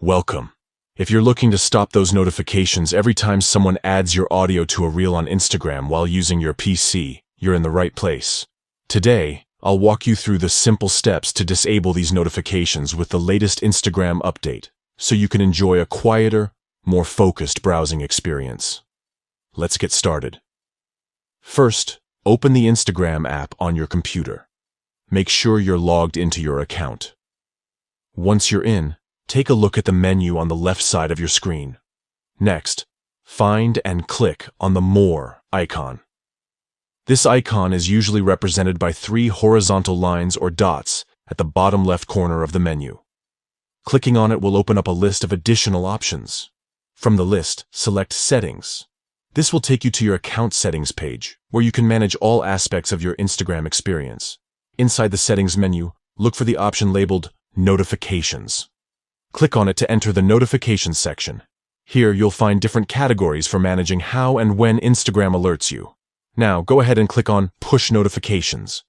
Welcome. If you're looking to stop those notifications every time someone adds your audio to a reel on Instagram while using your PC, you're in the right place. Today, I'll walk you through the simple steps to disable these notifications with the latest Instagram update, so you can enjoy a quieter, more focused browsing experience. Let's get started. First, open the Instagram app on your computer. Make sure you're logged into your account. Once you're in, take a look at the menu on the left side of your screen. Next, find and click on the More icon. This icon is usually represented by 3 horizontal lines or dots at the bottom left corner of the menu. Clicking on it will open up a list of additional options. From the list, select Settings. This will take you to your account settings page, where you can manage all aspects of your Instagram experience. Inside the settings menu, look for the option labeled Notifications. Click on it to enter the Notifications section. Here you'll find different categories for managing how and when Instagram alerts you. Now go ahead and click on Push Notifications.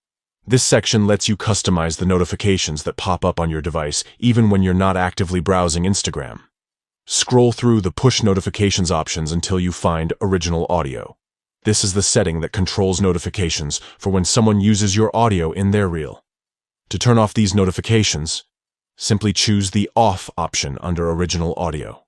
This section lets you customize the notifications that pop up on your device even when you're not actively browsing Instagram. Scroll through the Push Notifications options until you find Original Audio. This is the setting that controls notifications for when someone uses your audio in their reel. To turn off these notifications, simply choose the Off option under Original Audio.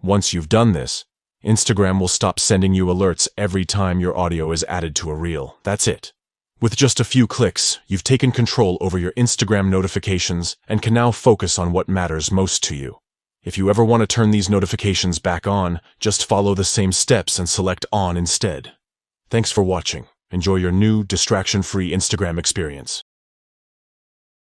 Once you've done this, Instagram will stop sending you alerts every time your audio is added to a reel. That's it. With just a few clicks, you've taken control over your Instagram notifications and can now focus on what matters most to you. If you ever want to turn these notifications back on, just follow the same steps and select On instead. Thanks for watching. Enjoy your new, distraction-free Instagram experience.